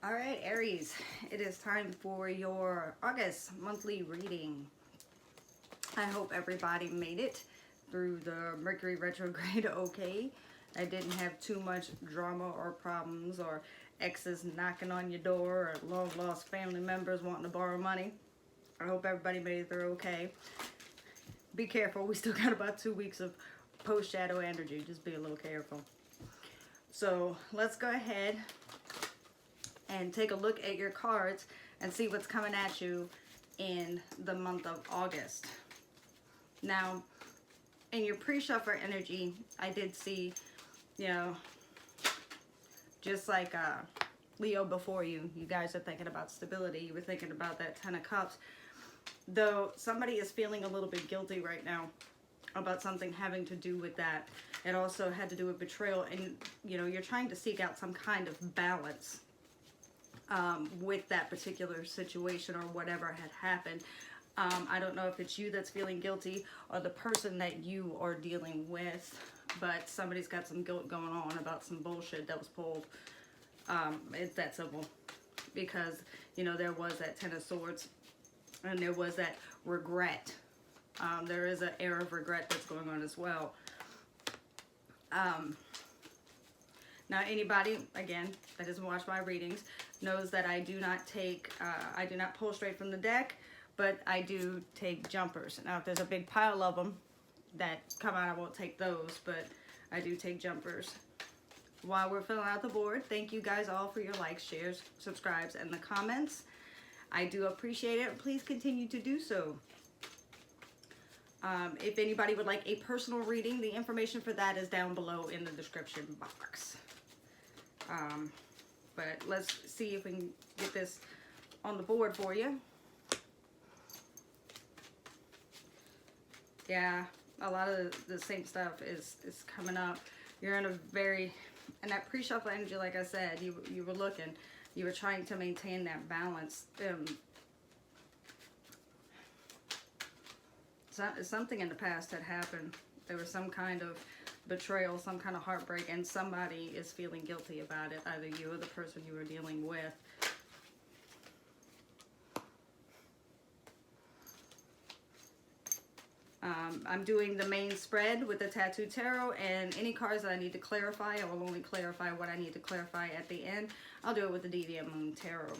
All right, Aries, it is time for your August monthly reading. I hope everybody made it through the Mercury retrograde okay. I didn't have too much drama or problems or exes knocking on your door or long lost family members wanting to borrow money. I hope everybody made it through okay. Be careful, we still got about 2 weeks of post shadow energy. Just be a little careful. So let's go ahead and take a look at your cards and see what's coming at you in the month of August. Now, in your pre-shuffle energy, I did see, just like Leo before you, you guys are thinking about stability. You were thinking about that Ten of Cups. Though somebody is feeling a little bit guilty right now about something having to do with that. It also had to do with betrayal, and you're trying to seek out some kind of balance with that particular situation or whatever had happened. I don't know if it's you that's feeling guilty or the person that you are dealing with, but somebody's got some guilt going on about some bullshit that was pulled. It's that simple, because there was that Ten of Swords and there was that regret. There is an air of regret that's going on as well. Now, anybody, again, that doesn't watch my readings knows that I do not pull straight from the deck, but I do take jumpers. Now, if there's a big pile of them that come out, I won't take those, but I do take jumpers. While we're filling out the board, thank you guys all for your likes, shares, subscribes, and the comments. I do appreciate it. Please continue to do so. If anybody would like a personal reading, the information for that is down below in the description box. But let's see if we can get this on the board for you. Yeah, a lot of the same stuff is coming up. You're in that pre-shuffle energy, like I said, you were looking, you were trying to maintain that balance. Something in the past had happened. There was some kind of betrayal, some kind of heartbreak, and somebody is feeling guilty about it, either you or the person you were dealing with. I'm doing the main spread with the Tattoo Tarot, and any cards that I need to clarify, I will only clarify what I need to clarify at the end. I'll do it with the DVM Moon Tarot.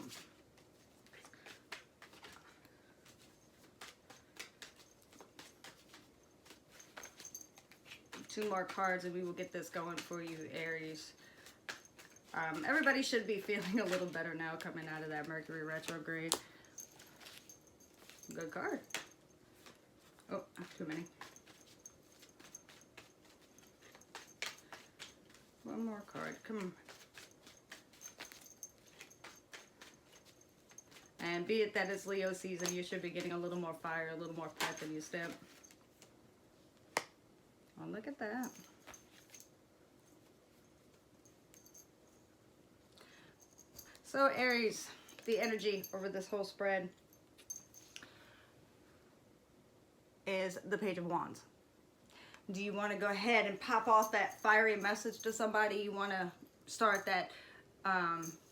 Two more cards and we will get this going for you, Aries. Everybody should be feeling a little better now coming out of that Mercury retrograde. Good card. Oh, too many. One more card. Come on. And be it that it's Leo season, you should be getting a little more fire, a little more pep in your step. Oh, look at that. So, Aries, the energy over this whole spread is the Page of Wands. Do you want to go ahead and pop off that fiery message to somebody? You want to start that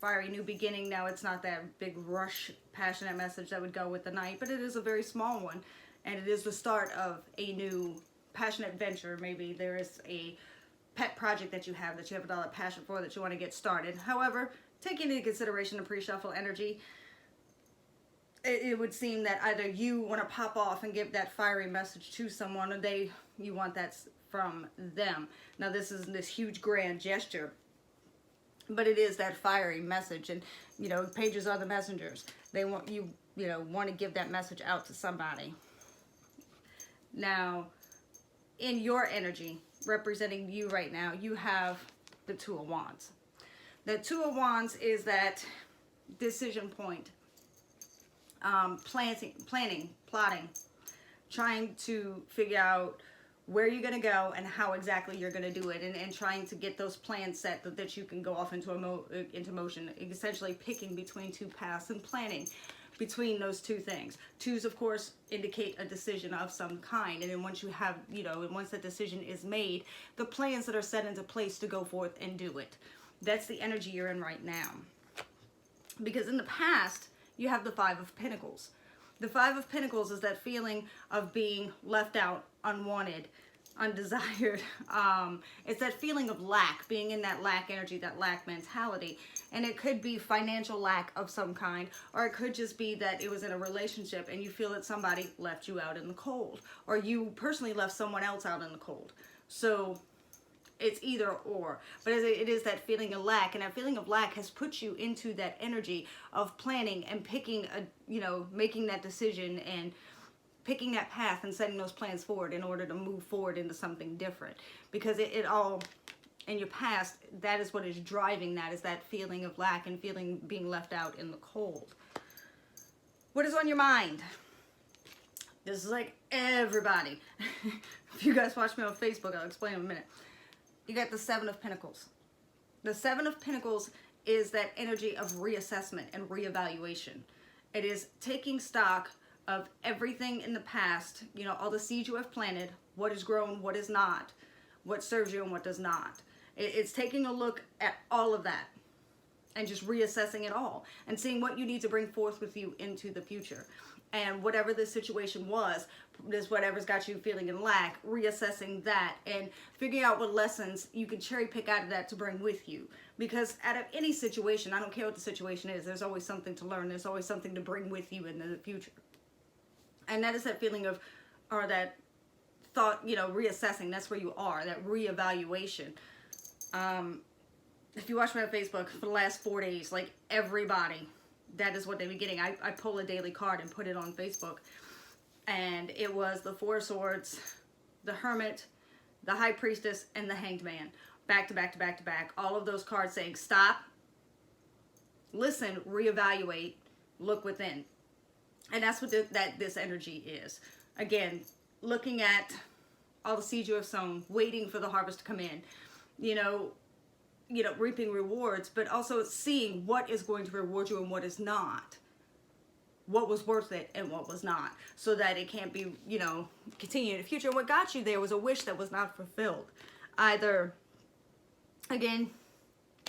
fiery new beginning. Now, it's not that big rush, passionate message that would go with the night, but it is a very small one, and it is the start of a new passionate venture. Maybe there is a pet project that you have a lot of passion for that you want to get started. However, taking into consideration the pre-shuffle energy, it would seem that either you want to pop off and give that fiery message to someone, or you want that from them. Now, this is this huge grand gesture, but it is that fiery message, and pages are the messengers. They want you want to give that message out to somebody. Now, in your energy, representing you right now, you have the Two of Wands. The Two of Wands is that decision point. Planning, plotting, trying to figure out where you're going to go and how exactly you're going to do it, and trying to get those plans set that you can go off into motion, essentially picking between two paths and planning between those two things. Twos, of course, indicate a decision of some kind, and then once you have, once that decision is made, the plans that are set into place to go forth and do it. That's the energy you're in right now. Because in the past, you have the Five of Pentacles. The Five of Pentacles is that feeling of being left out, unwanted, undesired. It's that feeling of lack, being in that lack energy, that lack mentality. And it could be financial lack of some kind, or it could just be that it was in a relationship and you feel that somebody left you out in the cold, or you personally left someone else out in the cold. So it's either or, but it is that feeling of lack, and that feeling of lack has put you into that energy of planning and picking making that decision and picking that path and setting those plans forward in order to move forward into something different. Because it all, in your past, that is what is driving that, is that feeling of lack and being left out in the cold. What is on your mind? This is like everybody. If you guys watch me on Facebook, I'll explain in a minute. You got the Seven of Pentacles. The Seven of Pentacles is that energy of reassessment and reevaluation. It is taking stock of everything in the past, all the seeds you have planted, what is grown, what is not, what serves you and what does not. It's taking a look at all of that and just reassessing it all and seeing what you need to bring forth with you into the future. And whatever the situation was, is whatever's got you feeling in lack, reassessing that and figuring out what lessons you can cherry pick out of that to bring with you. Because out of any situation, I don't care what the situation is, there's always something to learn. There's always something to bring with you into the future. And that is that feeling of, or that thought, reassessing. That's where you are, that reevaluation. If you watch me on Facebook for the last 4 days, like everybody, that is what they've been getting. I pull a daily card and put it on Facebook. And it was the Four of Swords, the Hermit, the High Priestess, and the Hanged Man. Back to back to back to back. All of those cards saying, stop, listen, reevaluate, look within. And that's what this energy is. Again, looking at all the seeds you have sown, waiting for the harvest to come in. Reaping rewards, but also seeing what is going to reward you and what is not. What was worth it and what was not. So that it can't be, continue in the future. What got you there was a wish that was not fulfilled. Either, again,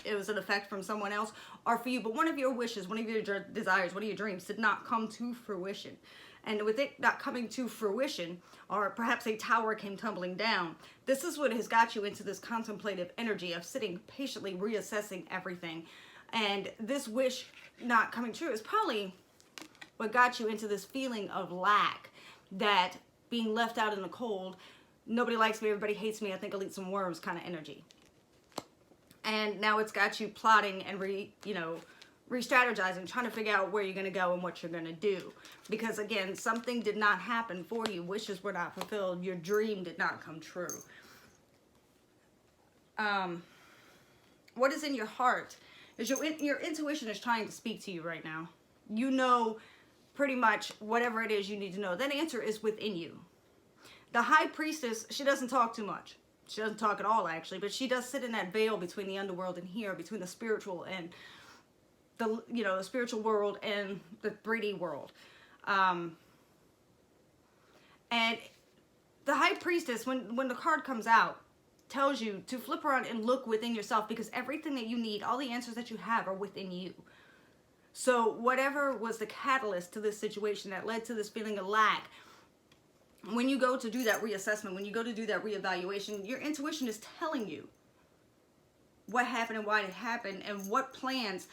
it was an effect from someone else or for you, but one of your wishes, one of your desires, one of your dreams did not come to fruition. And with it not coming to fruition, or perhaps a tower came tumbling down, this is what has got you into this contemplative energy of sitting patiently reassessing everything. And this wish not coming true is probably what got you into this feeling of lack, that being left out in the cold, nobody likes me, everybody hates me, I think I'll eat some worms kind of energy. And now it's got you plotting and re-strategizing, trying to figure out where you're going to go and what you're going to do. Because again, something did not happen for you. Wishes were not fulfilled. Your dream did not come true. What is in your heart is your intuition is trying to speak to you right now. You know pretty much whatever it is you need to know. That answer is within you. The High Priestess, she doesn't talk too much. She doesn't talk at all, actually, but she does sit in that veil between the underworld and here, between the spiritual and the spiritual world and the 3D world. And the High Priestess, when the card comes out, tells you to flip around and look within yourself, because everything that you need, all the answers that you have are within you. So whatever was the catalyst to this situation that led to this feeling of lack, when you go to do that reassessment, when you go to do that reevaluation, your intuition is telling you what happened and why it happened and what plans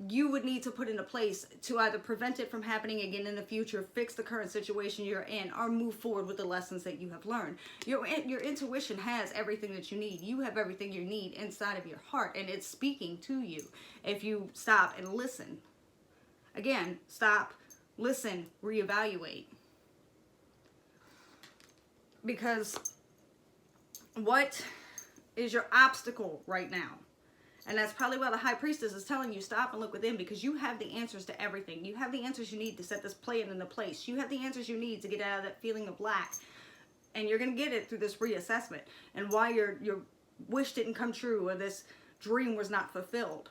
you would need to put into place to either prevent it from happening again in the future, fix the current situation you're in, or move forward with the lessons that you have learned. Your intuition has everything that you need. You have everything you need inside of your heart, and it's speaking to you if you stop and listen. Again, stop, listen, reevaluate. Because what is your obstacle right now? And that's probably why the High Priestess is telling you stop and look within, because you have the answers to everything. You have the answers you need to set this plan into place. You have the answers you need to get out of that feeling of lack. And you're going to get it through this reassessment and why your wish didn't come true or this dream was not fulfilled.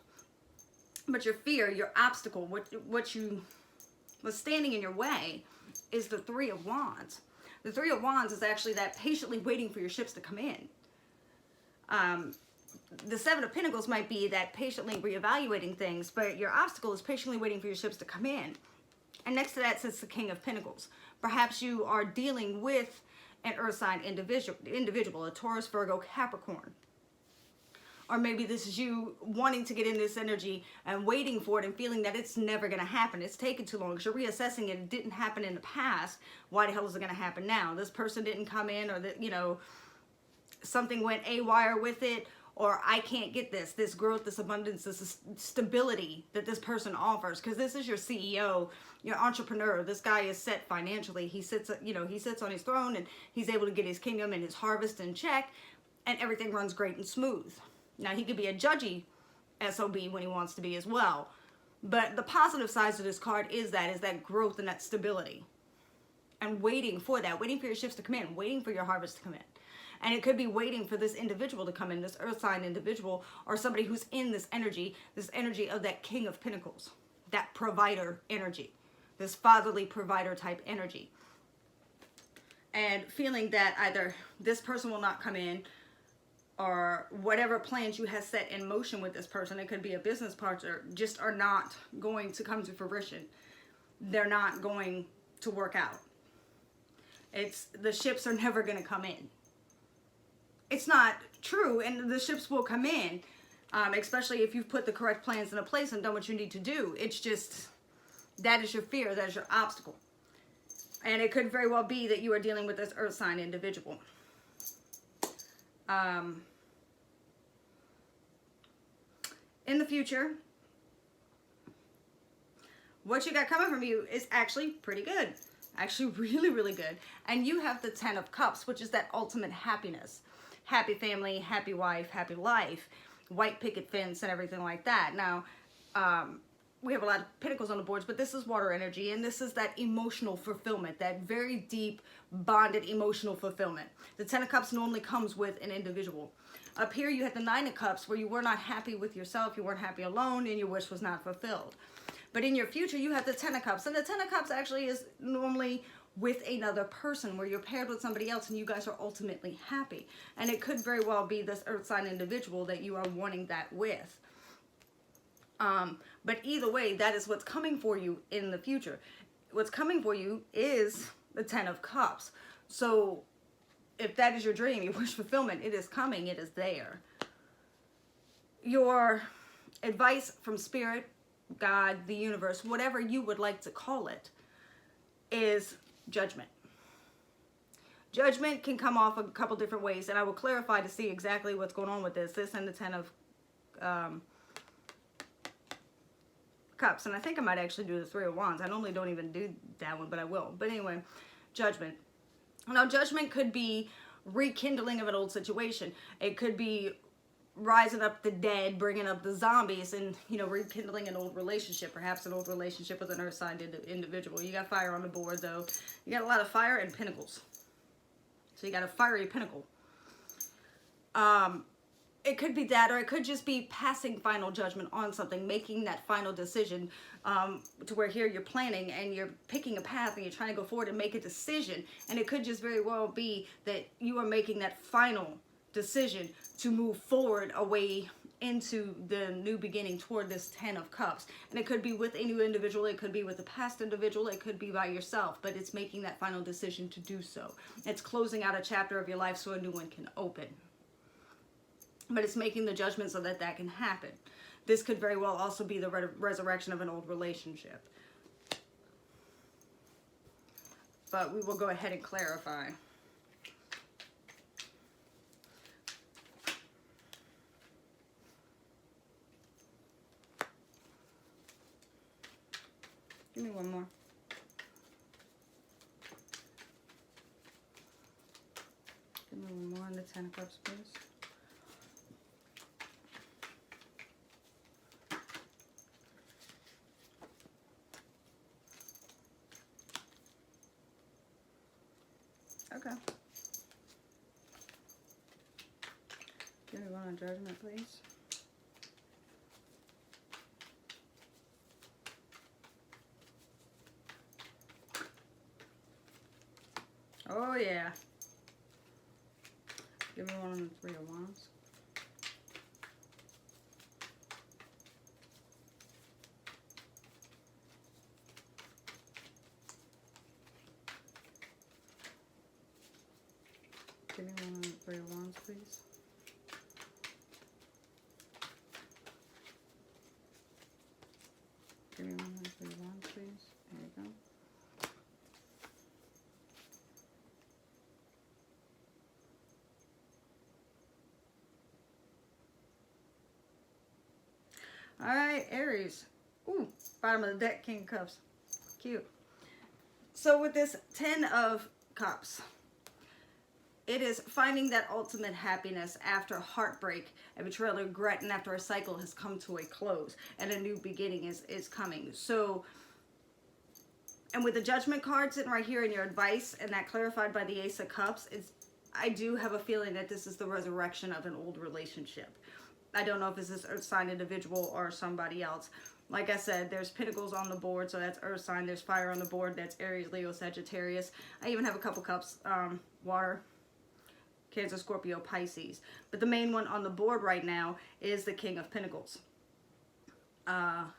But your fear, your obstacle, what you was standing in your way is the Three of Wands. The Three of Wands is actually that patiently waiting for your ships to come in. the Seven of Pentacles might be that patiently reevaluating things, but your obstacle is patiently waiting for your ships to come in. And next to that sits the King of Pentacles. Perhaps you are dealing with an earth sign individual, a Taurus, Virgo, Capricorn. Or maybe this is you wanting to get in this energy and waiting for it and feeling that it's never going to happen. It's taken too long because you're reassessing it. It didn't happen in the past. Why the hell is it going to happen now? This person didn't come in, or that, you know, something went awry with it, or I can't get this growth, this abundance, this stability that this person offers, because this is your CEO, your entrepreneur. This guy is set financially. He sits, you know, he sits on his throne and he's able to get his kingdom and his harvest in check, and everything runs great and smooth. Now, he could be a judgy SOB when he wants to be as well. But the positive side of this card is that growth and that stability. And waiting for that, waiting for your shifts to come in, waiting for your harvest to come in. And it could be waiting for this individual to come in, this earth sign individual, or somebody who's in this energy of that King of Pentacles, that provider energy, this fatherly provider type energy. And feeling that either this person will not come in, or whatever plans you have set in motion with this person, it could be a business partner, just are not going to come to fruition. They're not going to work out. The ships are never going to come in. It's not true, and the ships will come in, especially if you've put the correct plans into place and done what you need to do. It's just, that is your fear, that is your obstacle. And it could very well be that you are dealing with this earth sign individual. In the future, what you got coming from you is actually pretty good. Actually really, really good. And you have the 10 of Cups, which is that ultimate happiness. Happy family, happy wife, happy life, white picket fence and everything like that. Now, we have a lot of pentacles on the boards, but this is water energy, and this is that emotional fulfillment, that very deep, bonded emotional fulfillment. The 10 of Cups normally comes with an individual. Up here, you had the 9 of Cups, where you were not happy with yourself, you weren't happy alone, and your wish was not fulfilled. But in your future, you have the 10 of Cups, and the 10 of Cups actually is normally with another person, where you're paired with somebody else and you guys are ultimately happy. And it could very well be this earth sign individual that you are wanting that with. But either way, that is what's coming for you in the future. What's coming for you is the 10 of Cups. So if that is your dream, your wish fulfillment, it is coming, it is there. Your advice from Spirit, God, the universe, whatever you would like to call it, is judgment. Judgment can come off a couple different ways, and I will clarify to see exactly what's going on with this and the 10 of Cups. And I think I might actually do the 3 of Wands. I normally don't even do that one, but I will. But anyway, judgment. Now, judgment could be rekindling of an old situation. It could be rising up the dead, bringing up the zombies, and, you know, rekindling an old relationship, perhaps an old relationship with an earth sign individual. You got fire on the board, though. You got a lot of fire and pentacles. So you got a fiery pentacle. It could be that, or it could just be passing final judgment on something, making that final decision, to where here you're planning and you're picking a path and you're trying to go forward and make a decision. And it could just very well be that you are making that final decision to move forward away into the new beginning toward this 10 of Cups. And it could be with a new individual, it could be with a past individual, it could be by yourself, but it's making that final decision to do so. It's closing out a chapter of your life so a new one can open. But it's making the judgment so that that can happen. This could very well also be the resurrection of an old relationship. But we will go ahead and clarify. Give me one more. Give me one more on the 10 of Cups, please. Okay. Give me one on judgment, please. Oh, yeah. Give me one on the 3 of Wands. Give me 1, 2, 3, 1, please. There you go. All right, Aries. Ooh, bottom of the deck, King of Cups. Cute. So with this 10 of Cups, it is finding that ultimate happiness after heartbreak and betrayal and regret, and after a cycle has come to a close and a new beginning is coming. So, and with the Judgment card sitting right here in your advice, and that clarified by the Ace of Cups, I do have a feeling that this is the resurrection of an old relationship. I don't know if this is Earth sign individual or somebody else. Like I said, there's Pentacles on the board, so that's Earth sign. There's fire on the board, that's Aries, Leo, Sagittarius. I even have a couple cups, water, Cancer, Scorpio, Pisces. But the main one on the board right now is the King of Pentacles,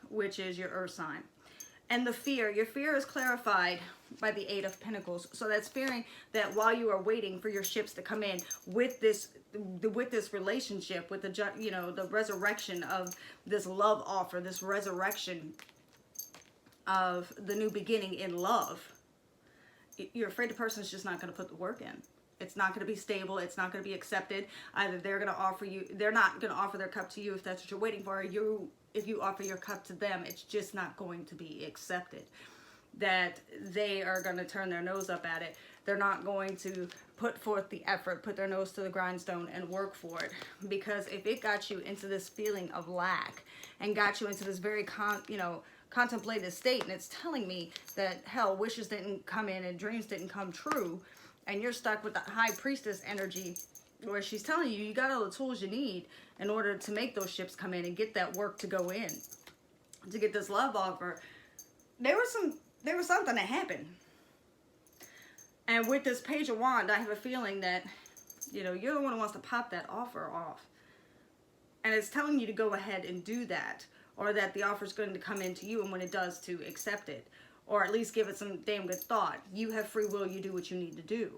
which is your Earth sign. And the fear, your fear is clarified by the 8 of Pentacles. So that's fearing that while you are waiting for your ships to come in with this relationship, with the, you know, the resurrection of this love offer, this resurrection of the new beginning in love, you're afraid the person is just not going to put the work in. It's not going to be stable. It's not going to be accepted. Either they're going to offer you, they're not going to offer their cup to you if that's what you're waiting for. If you offer your cup to them, it's just not going to be accepted. That they are going to turn their nose up at it. They're not going to put forth the effort, put their nose to the grindstone and work for it. Because if it got you into this feeling of lack and got you into this very, contemplative state, and it's telling me that, hell, wishes didn't come in and dreams didn't come true, and you're stuck with the High Priestess energy, where she's telling you, you got all the tools you need in order to make those ships come in and get that work to go in, to get this love offer. There was something that happened. And with this Page of Wands, I have a feeling that, you're the one who wants to pop that offer off. And it's telling you to go ahead and do that, or that the offer is going to come into you, and when it does, to accept it. Or at least give it some damn good thought. You have free will, you do what you need to do.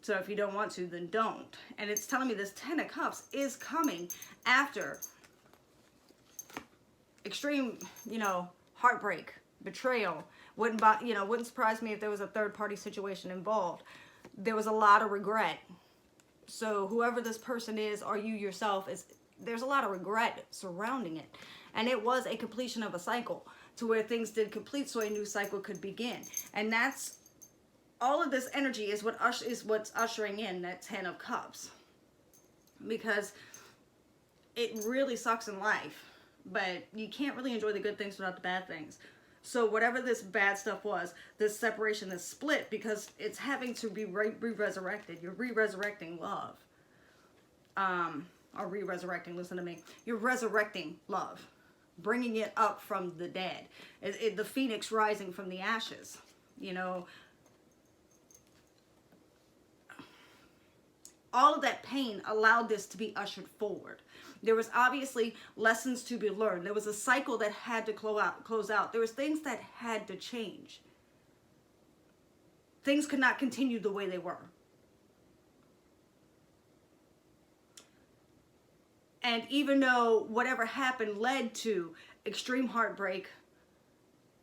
So if you don't want to, then don't. And it's telling me this 10 of Cups is coming after extreme, heartbreak, betrayal. Wouldn't surprise me if there was a third party situation involved. There was a lot of regret. So whoever this person is, or you yourself, there's a lot of regret surrounding it. And it was a completion of a cycle, to where things did complete so a new cycle could begin. And that's all of this energy is what's ushering in that 10 of Cups. Because it really sucks in life, but you can't really enjoy the good things without the bad things. So whatever this bad stuff was, this separation, this split, because it's having to be re-resurrected. You're re-resurrecting love. Or re-resurrecting, listen to me. You're resurrecting love. Bringing it up from the dead. The phoenix rising from the ashes. All of that pain allowed this to be ushered forward. There was obviously lessons to be learned. There was a cycle that had to close out. There was things that had to change. Things could not continue the way they were. And even though whatever happened led to extreme heartbreak,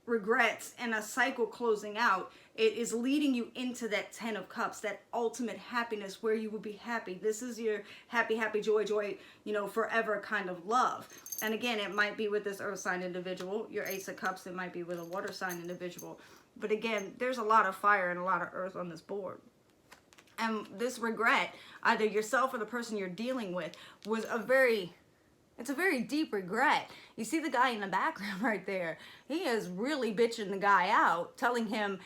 regrets, and a cycle closing out, it is leading you into that 10 of Cups, that ultimate happiness where you will be happy. This is your happy, happy, joy, forever kind of love. And again, it might be with this Earth sign individual. Your Ace of Cups, it might be with a water sign individual. But again, there's a lot of fire and a lot of earth on this board. And this regret, either yourself or the person you're dealing with, it's a very deep regret. You see the guy in the background right there. He is really bitching the guy out, telling him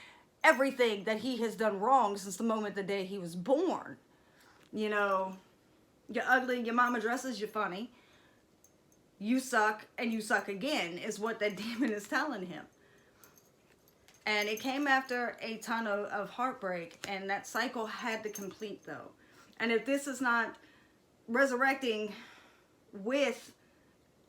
everything that he has done wrong since the moment the day he was born. You're ugly, your mama dresses you funny. You suck, and you suck again, is what that demon is telling him. And it came after a ton of heartbreak, and that cycle had to complete, though. And if this is not resurrecting with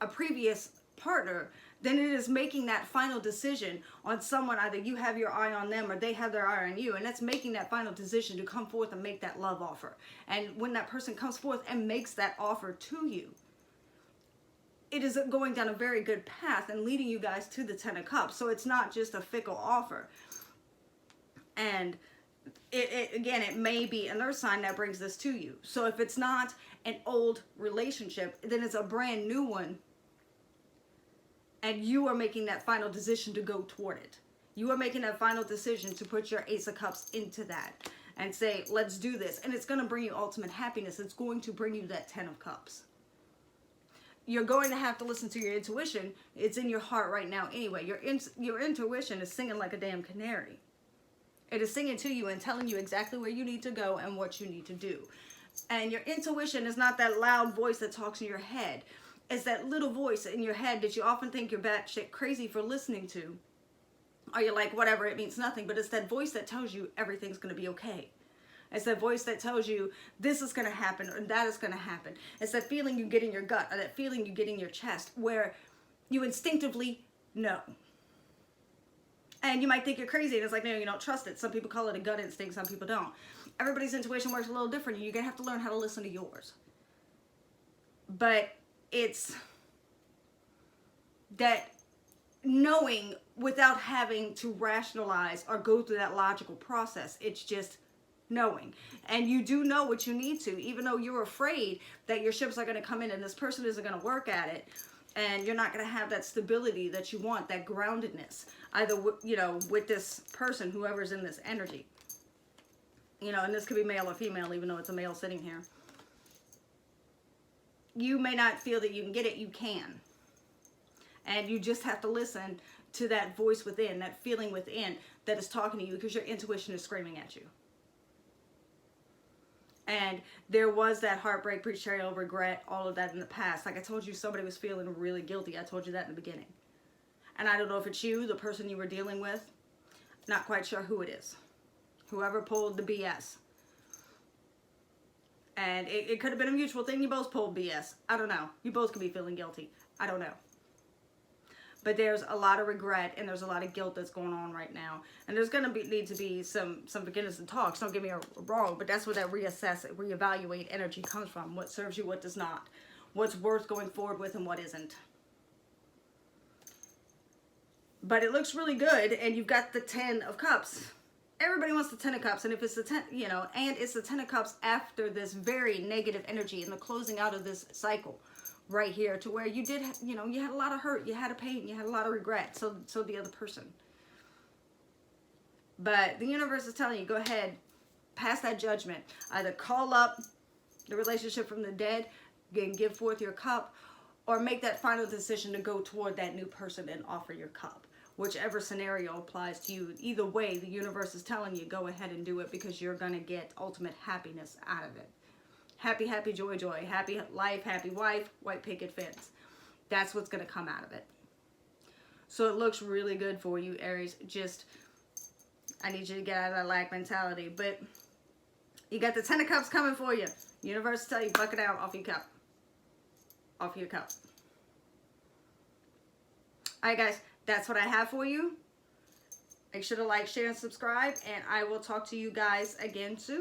a previous partner, then it is making that final decision on someone. Either you have your eye on them or they have their eye on you, and that's making that final decision to come forth and make that love offer. And when that person comes forth and makes that offer to you, it is going down a very good path and leading you guys to the Ten of Cups. So it's not just a fickle offer. And again, it may be an earth sign that brings this to you. So if it's not an old relationship, then it's a brand new one. And you are making that final decision to go toward it. You are making that final decision to put your Ace of Cups into that and say, let's do this. And it's going to bring you ultimate happiness. It's going to bring you that Ten of Cups. You're going to have to listen to your intuition. It's in your heart right now anyway. Your intuition is singing like a damn canary. It is singing to you and telling you exactly where you need to go and what you need to do. And your intuition is not that loud voice that talks in your head. It's that little voice in your head that you often think you're batshit crazy for listening to. Or you're like, whatever, it means nothing. But it's that voice that tells you everything's going to be okay. It's that voice that tells you this is going to happen or that is going to happen. It's that feeling you get in your gut or that feeling you get in your chest where you instinctively know. And you might think you're crazy and it's like, no, you don't trust it. Some people call it a gut instinct, some people don't. Everybody's intuition works a little different. You're going to have to learn how to listen to yours. But it's that knowing without having to rationalize or go through that logical process. It's just knowing. And you do know what you need to, even though you're afraid that your ships are going to come in and this person isn't going to work at it. And you're not going to have that stability that you want, that groundedness, either, with this person, whoever's in this energy. And this could be male or female, even though it's a male sitting here. You may not feel that you can get it, you can. And you just have to listen to that voice within, that feeling within that is talking to you because your intuition is screaming at you. And there was that heartbreak, betrayal, regret, all of that in the past. Like I told you, somebody was feeling really guilty. I told you that in the beginning. And I don't know if it's you, the person you were dealing with. Not quite sure who it is. Whoever pulled the BS. And it could have been a mutual thing. You both pulled BS. I don't know. You both could be feeling guilty. I don't know. But there's a lot of regret and there's a lot of guilt that's going on right now. And there's going to need to be some beginnings and talks. Don't get me wrong, but that's where that reevaluate energy comes from. What serves you, what does not. What's worth going forward with and what isn't. But it looks really good and you've got the 10 of Cups. Everybody wants the 10 of Cups. And if it's the 10, and it's the 10 of Cups after this very negative energy and the closing out of this cycle. Right here to where you did, you had a lot of hurt, you had a pain, you had a lot of regret. So the other person. But the universe is telling you, go ahead, pass that judgment. Either call up the relationship from the dead and give forth your cup, or make that final decision to go toward that new person and offer your cup. Whichever scenario applies to you. Either way, the universe is telling you, go ahead and do it because you're going to get ultimate happiness out of it. Happy, happy, joy, joy. Happy life, happy wife, white picket fence. That's what's going to come out of it. So it looks really good for you, Aries. Just, I need you to get out of that lack mentality. But you got the 10 of Cups coming for you. Universe tell you, buck it out off your cup. Off your cup. Alright, guys. That's what I have for you. Make sure to like, share, and subscribe. And I will talk to you guys again soon.